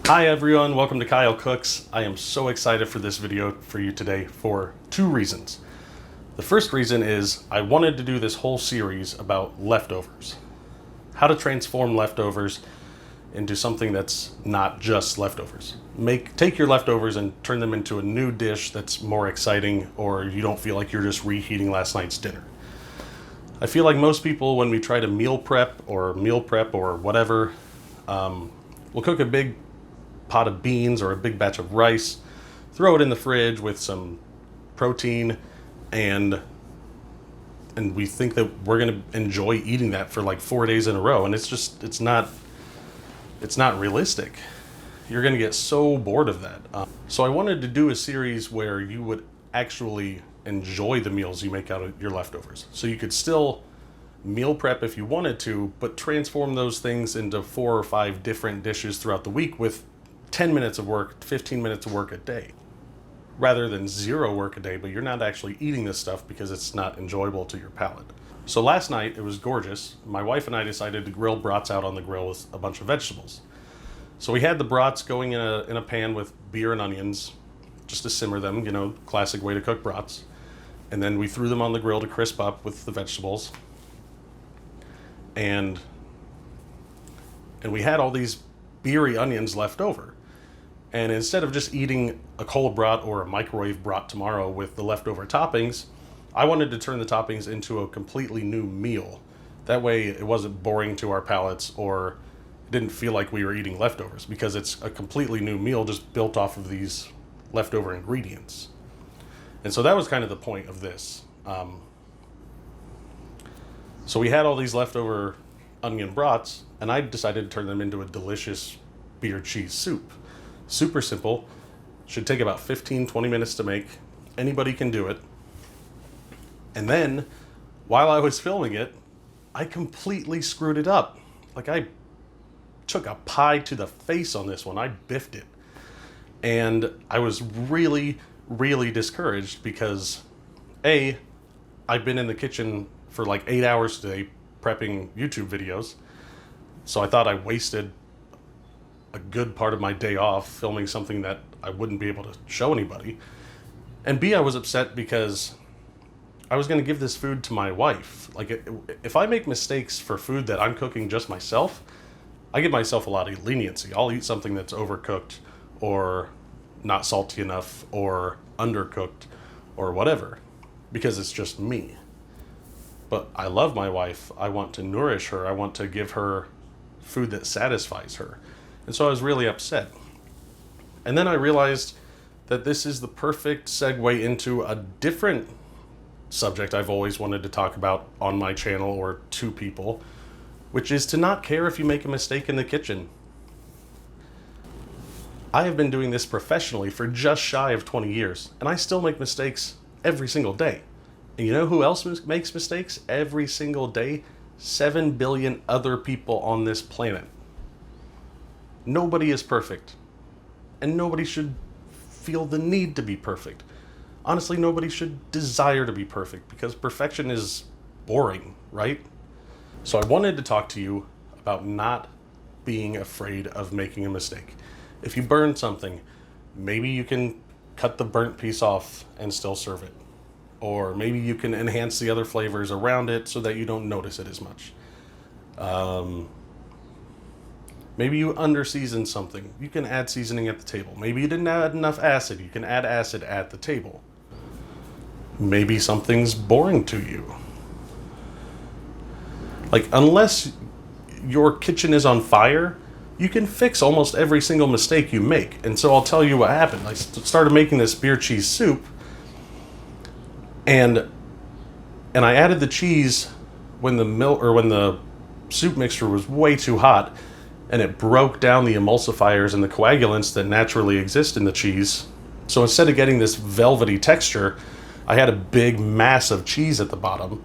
Hi everyone, welcome to Kyle Cooks. I am so excited for this video for you today for two reasons. The first reason is I wanted to do this whole series about leftovers. How to transform leftovers into something that's not just leftovers. Take your leftovers and turn them into a new dish that's more exciting, or you don't feel like you're just reheating last night's dinner. I feel like most people, when we try to meal prep or whatever, we'll cook a big pot of beans or a big batch of rice, throw it in the fridge with some protein, and we think that we're going to enjoy eating that for like 4 days in a row, and it's not realistic. You're going to get so bored of that. So I wanted to do a series where you would actually enjoy the meals you make out of your leftovers. So you could still meal prep if you wanted to, but transform those things into 4 or 5 different dishes throughout the week with 10 minutes of work, 15 minutes of work a day, rather than 0 work a day, but you're not actually eating this stuff because it's not enjoyable to your palate. So last night, it was gorgeous. My wife and I decided to grill brats out on the grill with a bunch of vegetables. So we had the brats going in a pan with beer and onions, just to simmer them, classic way to cook brats. And then we threw them on the grill to crisp up with the vegetables. And we had all these beery onions left over. And instead of just eating a cold brat or a microwave brat tomorrow with the leftover toppings, I wanted to turn the toppings into a completely new meal. That way it wasn't boring to our palates, or it didn't feel like we were eating leftovers, because it's a completely new meal just built off of these leftover ingredients. And so that was kind of the point of this. So we had all these leftover onion brats, and I decided to turn them into a delicious beer cheese soup. Super simple, should take about 15-20 minutes to make. Anybody can do it. And then, while I was filming it, I completely screwed it up. Like, I took a pie to the face on this one. I biffed it. And I was really, really discouraged because, A, I've been in the kitchen for like 8 hours today prepping YouTube videos. So I thought I wasted a good part of my day off filming something that I wouldn't be able to show anybody. And B, I was upset because I was going to give this food to my wife. Like, if I make mistakes for food that I'm cooking just myself, I give myself a lot of leniency. I'll eat something that's overcooked or not salty enough or undercooked or whatever, because it's just me. But I love my wife. I want to nourish her. I want to give her food that satisfies her. And so I was really upset. And then I realized that this is the perfect segue into a different subject I've always wanted to talk about on my channel or to people, which is to not care if you make a mistake in the kitchen. I have been doing this professionally for just shy of 20 years, and I still make mistakes every single day. And you know who else makes mistakes every single day? 7 billion other people on this planet. Nobody is perfect, and nobody should feel the need to be perfect. Honestly, nobody should desire to be perfect, because perfection is boring, right? So I wanted to talk to you about not being afraid of making a mistake. If you burn something, maybe you can cut the burnt piece off and still serve it. Or maybe you can enhance the other flavors around it so that you don't notice it as much. Maybe you under-season something. You can add seasoning at the table. Maybe you didn't add enough acid. You can add acid at the table. Maybe something's boring to you. Like, unless your kitchen is on fire, you can fix almost every single mistake you make. And so I'll tell you what happened. I started making this beer cheese soup, and I added the cheese when the soup mixture was way too hot, and it broke down the emulsifiers and the coagulants that naturally exist in the cheese. So instead of getting this velvety texture, I had a big mass of cheese at the bottom,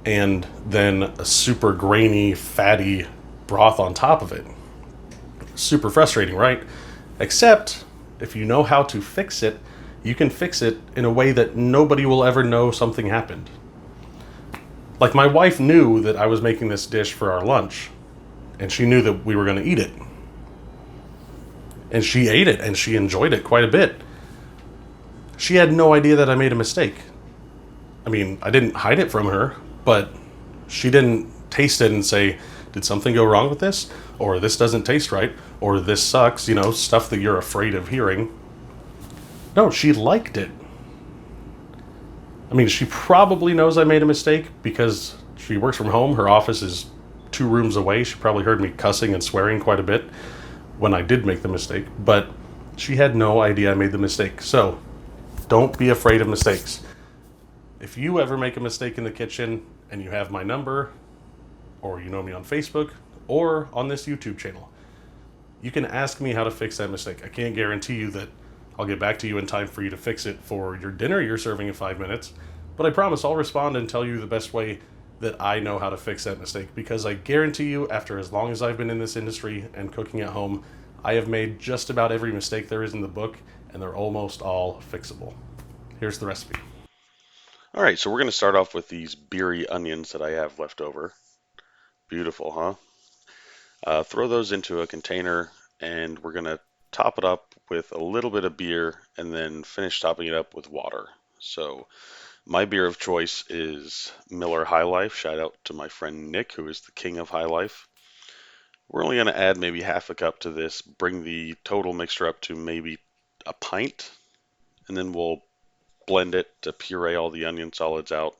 and then a super grainy, fatty broth on top of it. Super frustrating, right? Except, if you know how to fix it, you can fix it in a way that nobody will ever know something happened. Like, my wife knew that I was making this dish for our lunch, and she knew that we were going to eat it. and she ate it and she enjoyed it quite a bit. She had no idea that I made a mistake. I mean, I didn't hide it from her, but she didn't taste it and say, did something go wrong with this? Or this doesn't taste right? Or this sucks, stuff that you're afraid of hearing. No, she liked it. I mean, she probably knows I made a mistake because she works from home. Her office is 2 rooms away. She probably heard me cussing and swearing quite a bit when I did make the mistake, but she had no idea I made the mistake. So don't be afraid of mistakes. If you ever make a mistake in the kitchen and you have my number, or you know me on Facebook, or on this YouTube channel, you can ask me how to fix that mistake. I can't guarantee you that I'll get back to you in time for you to fix it for your dinner you're serving in 5 minutes, but I promise I'll respond and tell you the best way that I know how to fix that mistake, because I guarantee you, after as long as I've been in this industry and cooking at home, I have made just about every mistake there is in the book, and they're almost all fixable. Here's the recipe. All right, so we're going to start off with these beery onions that I have left over. Beautiful, huh? Throw those into a container, and we're going to top it up with a little bit of beer and then finish topping it up with water. So my beer of choice is Miller High Life. Shout out to my friend Nick, who is the king of High Life. We're only going to add maybe half a cup to this, bring the total mixture up to maybe a pint, and then we'll blend it to puree all the onion solids out,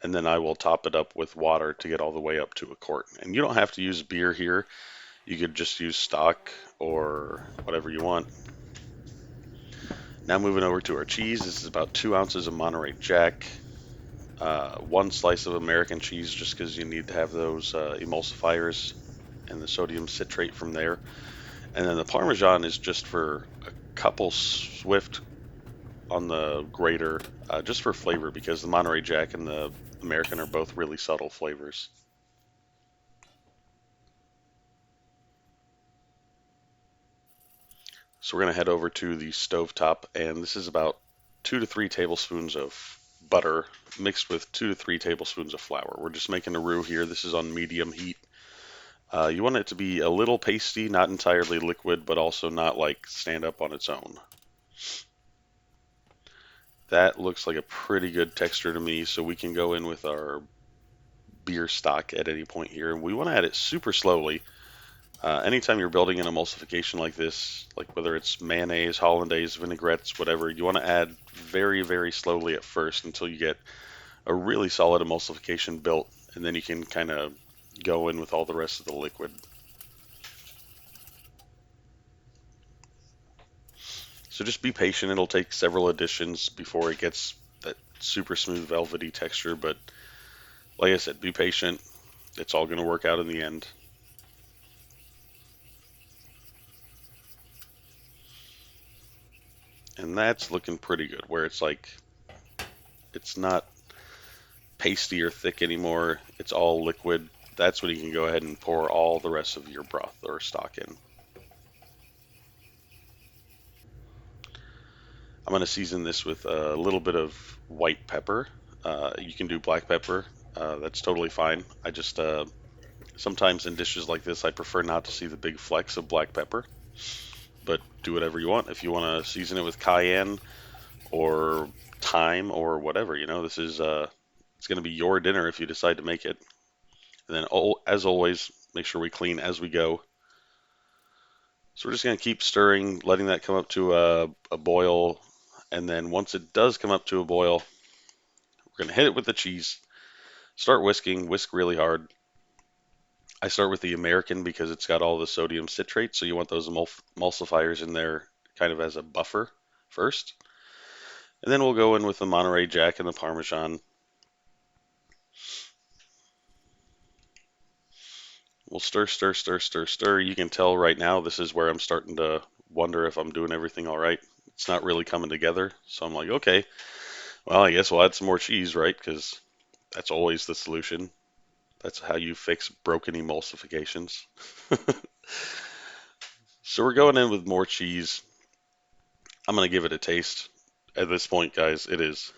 and then I will top it up with water to get all the way up to a quart. And you don't have to use beer here. You could just use stock or whatever you want. Now moving over to our cheese. This is about 2 ounces of Monterey Jack, 1 slice of American cheese, just because you need to have those emulsifiers and the sodium citrate from there. And then the Parmesan is just for a couple swift on the grater, just for flavor, because the Monterey Jack and the American are both really subtle flavors. So we're going to head over to the stove top, and this is about 2 to 3 tablespoons of butter mixed with 2 to 3 tablespoons of flour. We're just making a roux here. This is on medium heat. You want it to be a little pasty, not entirely liquid, but also not like stand up on its own. That looks like a pretty good texture to me, so we can go in with our beer stock at any point here. We want to add it super slowly. Anytime you're building an emulsification like this, like whether it's mayonnaise, hollandaise, vinaigrettes, whatever, you want to add very, very slowly at first until you get a really solid emulsification built, and then you can kind of go in with all the rest of the liquid. So just be patient. It'll take several additions before it gets that super smooth velvety texture, but like I said, be patient. It's all going to work out in the end. And that's looking pretty good, where it's like it's not pasty or thick anymore. It's all liquid. That's when you can go ahead and pour all the rest of your broth or stock in. I'm going to season this with a little bit of white pepper. You can do black pepper. That's totally fine. I just sometimes in dishes like this, I prefer not to see the big flecks of black pepper. But do whatever you want. If you want to season it with cayenne or thyme or whatever, this is it's going to be your dinner if you decide to make it. And then, as always, make sure we clean as we go. So we're just going to keep stirring, letting that come up to a boil. And then once it does come up to a boil, we're going to hit it with the cheese. Start whisking, whisk really hard. I start with the American because it's got all the sodium citrate, so you want those emulsifiers in there kind of as a buffer first. And then we'll go in with the Monterey Jack and the Parmesan. We'll stir, stir, stir, stir, stir. You can tell right now this is where I'm starting to wonder if I'm doing everything all right. It's not really coming together. So I'm like, okay, well, I guess we'll add some more cheese, right? Because that's always the solution. That's how you fix broken emulsifications. So we're going in with more cheese. I'm going to give it a taste. At this point, guys, it is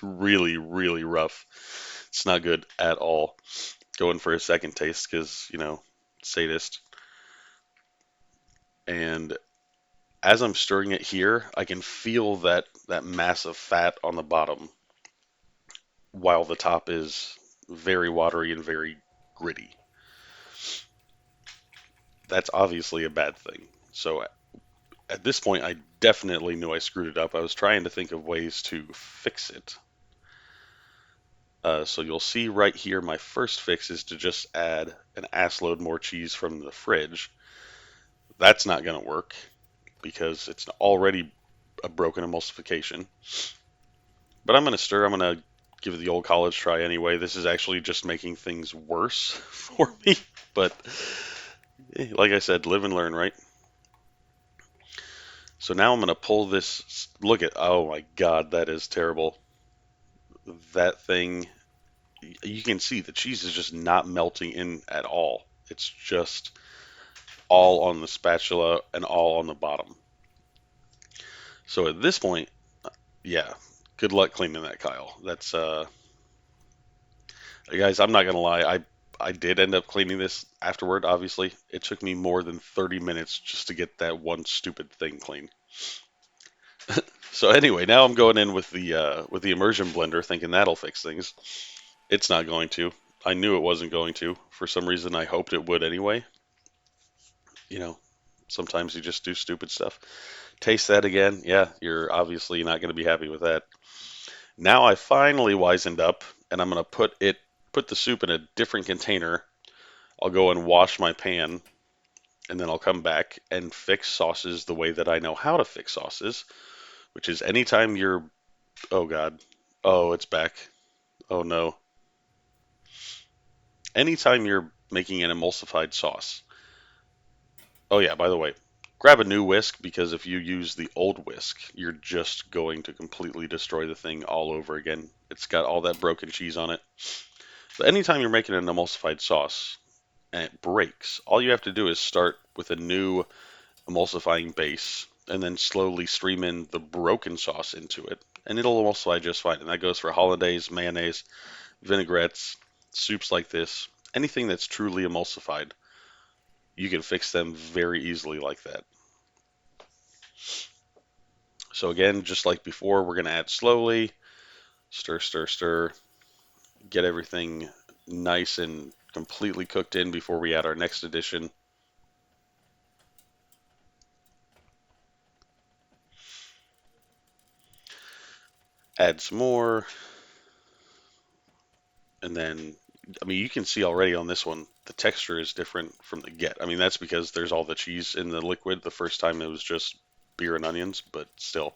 really, really rough. It's not good at all. Going for a second taste because, sadist. And as I'm stirring it here, I can feel that mass of fat on the bottom while the top is very watery and very gritty. That's obviously a bad thing. So at this point, I definitely knew I screwed it up. I was trying to think of ways to fix it. So you'll see right here, my first fix is to just add an ass load more cheese from the fridge. That's not going to work because it's already a broken emulsification. But I'm going to stir. I'm going to give it the old college try anyway. This is actually just making things worse for me. But like I said, live and learn, right? So now I'm going to pull this. Look at, oh my God, that is terrible. That thing, you can see the cheese is just not melting in at all. It's just all on the spatula and all on the bottom. So at this point, yeah, good luck cleaning that, Kyle. That's guys, I'm not gonna lie, I did end up cleaning this afterward. Obviously, it took me more than 30 minutes just to get that one stupid thing clean. So anyway, now I'm going in with the immersion blender, thinking that'll fix things. It's not going to. I knew it wasn't going to. For some reason, I hoped it would anyway. You know, sometimes you just do stupid stuff. Taste that again. Yeah, you're obviously not going to be happy with that. Now I finally wisened up, and I'm going to put the soup in a different container. I'll go and wash my pan, and then I'll come back and fix sauces the way that I know how to fix sauces, which is anytime you're, oh God, oh, it's back. Oh no. Anytime you're making an emulsified sauce. Oh yeah, by the way, grab a new whisk because if you use the old whisk, you're just going to completely destroy the thing all over again. It's got all that broken cheese on it. But anytime you're making an emulsified sauce and it breaks, all you have to do is start with a new emulsifying base and then slowly stream in the broken sauce into it, and it'll emulsify just fine. And that goes for hollandaise, mayonnaise, vinaigrettes, soups like this. Anything that's truly emulsified, you can fix them very easily like that. So again, just like before, we're going to add slowly, stir, stir, stir, get everything nice and completely cooked in before we add our next addition. Add some more, and then, I mean, you can see already on this one, the texture is different from the get. I mean, that's because there's all the cheese in the liquid. The first time it was just beer and onions, but still,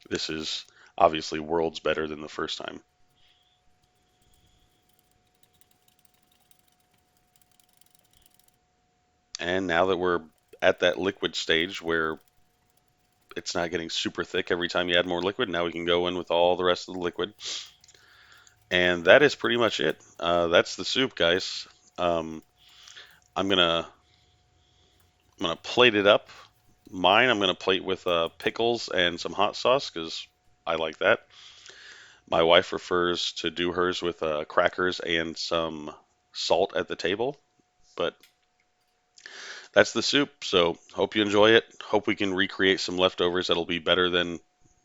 this is obviously worlds better than the first time. And now that we're at that liquid stage where it's not getting super thick every time you add more liquid, now we can go in with all the rest of the liquid. And that is pretty much it. That's the soup, guys. Um, I'm gonna plate it up. Mine, I'm gonna plate with pickles and some hot sauce because I like that. My wife prefers to do hers with crackers and some salt at the table. But that's the soup. So hope you enjoy it. Hope we can recreate some leftovers that'll be better than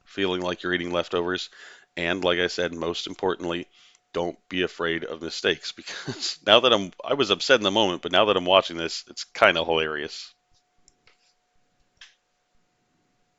feeling like you're eating leftovers. And like I said, most importantly, don't be afraid of mistakes because I was upset in the moment, but now that I'm watching this, it's kind of hilarious.